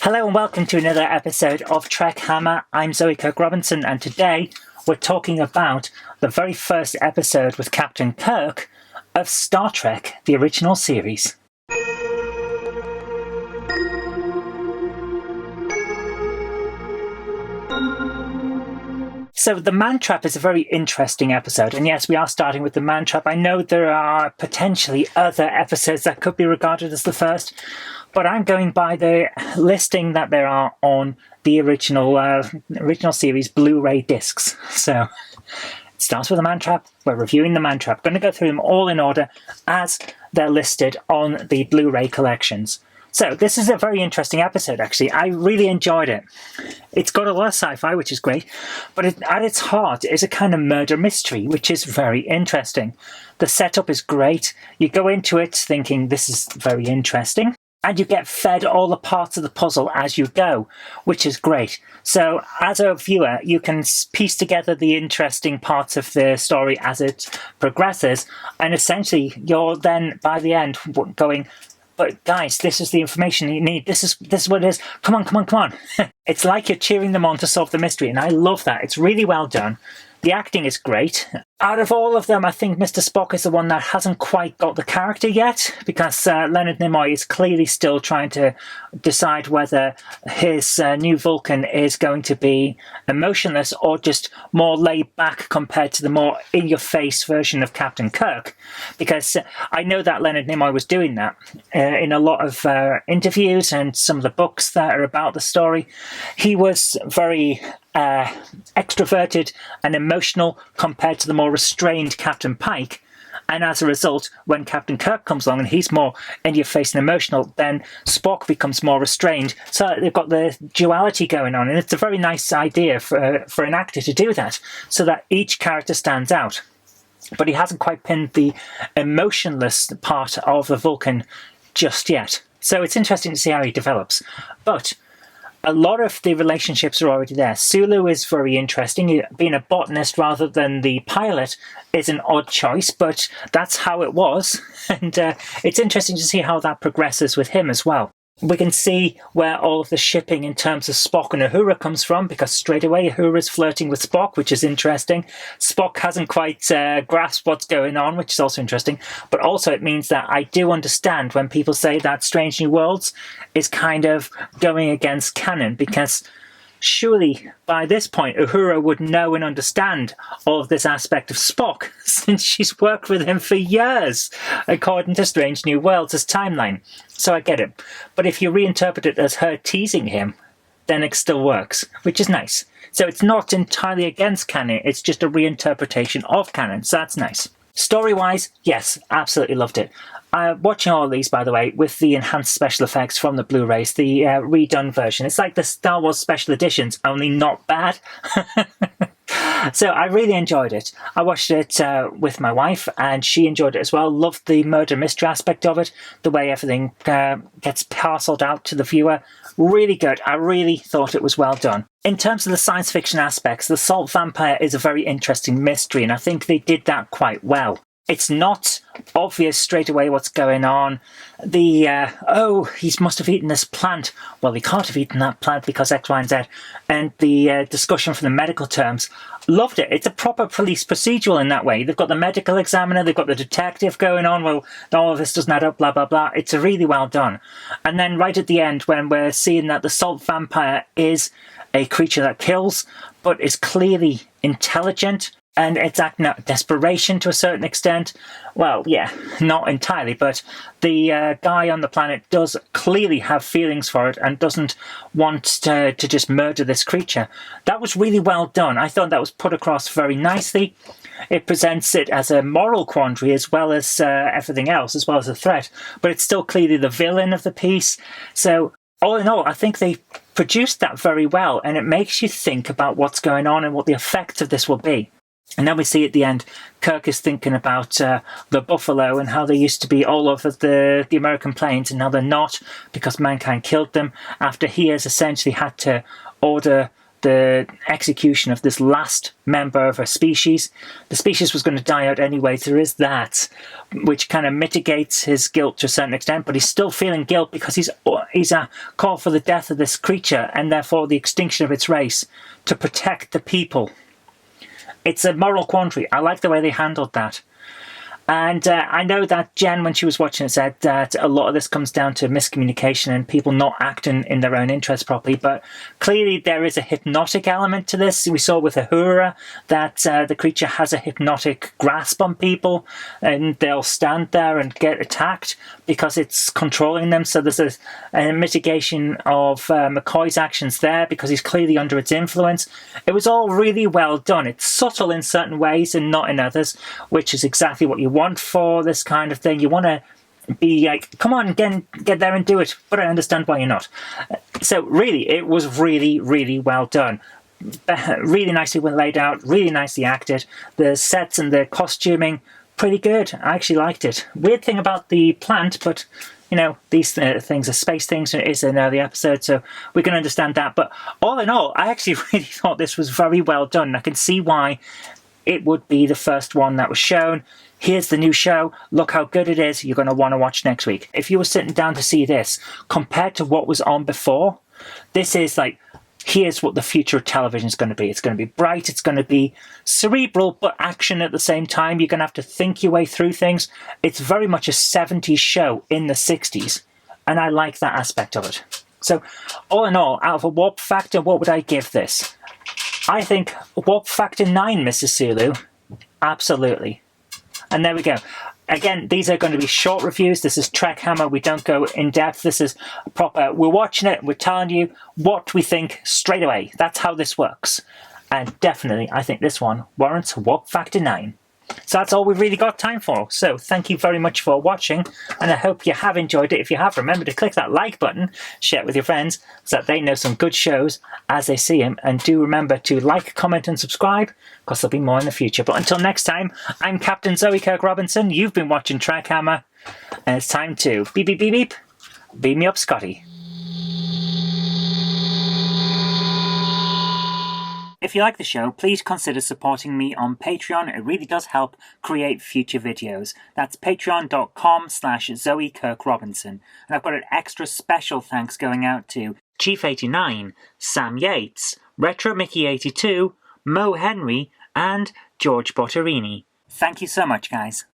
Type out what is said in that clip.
Hello and welcome to another episode of TrekHammer. I'm Zoe Kirk-Robinson, and today we're talking about the very first episode with Captain Kirk of Star Trek, the original series. So the Man Trap is a very interesting episode, and yes, we are starting with the Man Trap. I know there are potentially other episodes that could be regarded as the first, but I'm going by the listing that there are on the original series Blu-ray discs. So it starts with the Man Trap. We're reviewing the Man Trap. Going to go through them all in order as they're listed on the Blu-ray collections. So this is a very interesting episode, actually. I really enjoyed it. It's got a lot of sci-fi, which is great, but at its heart is a kind of murder mystery, which is very interesting. The setup is great. You go into it thinking this is very interesting, and you get fed all the parts of the puzzle as you go, which is great. So as a viewer, you can piece together the interesting parts of the story as it progresses, and essentially you're then, by the end, going, but guys, this is the information you need. This is what it is. Come on. It's like you're cheering them on to solve the mystery, and I love that. It's really well done. The acting is great. Out of all of them, I think Mr. Spock is the one that hasn't quite got the character yet, because Leonard Nimoy is clearly still trying to decide whether his new Vulcan is going to be emotionless or just more laid back compared to the more in-your-face version of Captain Kirk. Because I know that Leonard Nimoy was doing that in a lot of interviews and some of the books that are about the story. He was very extroverted and emotional compared to the more restrained Captain Pike, and as a result, when Captain Kirk comes along and he's more in your face and emotional, then Spock becomes more restrained. So they've got the duality going on, and it's a very nice idea for an actor to do that, so that each character stands out. But he hasn't quite pinned the emotionless part of the Vulcan just yet. So it's interesting to see how he develops. But a lot of the relationships are already there. Sulu is very interesting. Being a botanist rather than the pilot is an odd choice, but that's how it was. And it's interesting to see how that progresses with him as well. We can see where all of the shipping in terms of Spock and Uhura comes from, because straight away Uhura's flirting with Spock, which is interesting. Spock hasn't quite grasped what's going on, which is also interesting. But also it means that I do understand when people say that Strange New Worlds is kind of going against canon, because surely by this point Uhura would know and understand all of this aspect of Spock, since she's worked with him for years, according to Strange New Worlds' timeline. So I get it. But if you reinterpret it as her teasing him, then it still works, which is nice. So it's not entirely against canon, it's just a reinterpretation of canon, so that's nice. Story-wise, yes, absolutely loved it. Watching all of these, by the way, with the enhanced special effects from the Blu-rays, the redone version. It's like the Star Wars special editions, only not bad. So I really enjoyed it. I watched it with my wife, and she enjoyed it as well. Loved the murder mystery aspect of it, the way everything gets parceled out to the viewer. Really good. I really thought it was well done. In terms of the science fiction aspects, the Salt Vampire is a very interesting mystery, and I think they did that quite well. It's not obvious straight away what's going on. He must have eaten this plant. Well, he can't have eaten that plant because X, Y, and Z. And the discussion from the medical terms, loved it. It's a proper police procedural in that way. They've got the medical examiner, they've got the detective going on. Well, all of this doesn't add up, blah, blah, blah. It's really well done. And then right at the end, when we're seeing that the Salt Vampire is a creature that kills, but is clearly intelligent, and it's acting out of desperation to a certain extent. Well, yeah, not entirely, but the guy on the planet does clearly have feelings for it and doesn't want to just murder this creature. That was really well done. I thought that was put across very nicely. It presents it as a moral quandary as well as everything else, as well as a threat, but it's still clearly the villain of the piece. So all in all, I think they produced that very well, and it makes you think about what's going on and what the effect of this will be. And then we see at the end, Kirk is thinking about the buffalo and how they used to be all over the American plains, and now they're not because mankind killed them, after he has essentially had to order the execution of this last member of a species. The species was going to die out anyway, so there is that, which kind of mitigates his guilt to a certain extent, but he's still feeling guilt because he's called for the death of this creature and therefore the extinction of its race to protect the people. It's a moral quandary. I like the way they handled that. And I know that Jen, when she was watching it, said that a lot of this comes down to miscommunication and people not acting in their own interest properly. But clearly there is a hypnotic element to this. We saw with Uhura that the creature has a hypnotic grasp on people and they'll stand there and get attacked because it's controlling them. So there's a mitigation of McCoy's actions there because he's clearly under its influence. It was all really well done. It's subtle in certain ways and not in others, which is exactly what you want for this kind of thing. You want to be like, come on, get there and do it, but I understand why you're not. So really, it was really, really well done. Really nicely laid out, really nicely acted. The sets and the costuming, pretty good. I actually liked it. Weird thing about the plant, but you know, these things are space things, and it is an early episode, so we can understand that. But all in all, I actually really thought this was very well done. I can see why it would be the first one that was shown. Here's the new show. Look how good it is. You're going to want to watch next week. If you were sitting down to see this, compared to what was on before, this is like, here's what the future of television is going to be. It's going to be bright. It's going to be cerebral, but action at the same time. You're going to have to think your way through things. It's very much a 70s show in the 60s, and I like that aspect of it. So, all in all, out of a warp factor, what would I give this? I think warp factor 9, Mrs. Sulu. Absolutely. And there we go. Again, these are going to be short reviews. This is TrekHammer. We don't go in depth. This is proper. We're watching it. We're telling you what we think straight away. That's how this works. And definitely, I think this one warrants warp factor 9. So that's all we've really got time for. So thank you very much for watching, and I hope you have enjoyed it. If you have, remember to click that like button, share it with your friends so that they know some good shows as they see them, and do remember to like, comment and subscribe because there'll be more in the future. But until next time, I'm Captain Zoe Kirk Robinson. You've been watching TrekHammer, and it's time to beep beep beep beep, beam me up Scotty. If you like the show, please consider supporting me on Patreon. It really does help create future videos. That's patreon.com/Zoe Kirk Robinson. And I've got an extra special thanks going out to Chief89, Sam Yates, Retro Mickey82, Mo Henry, and George Botterini. Thank you so much, guys.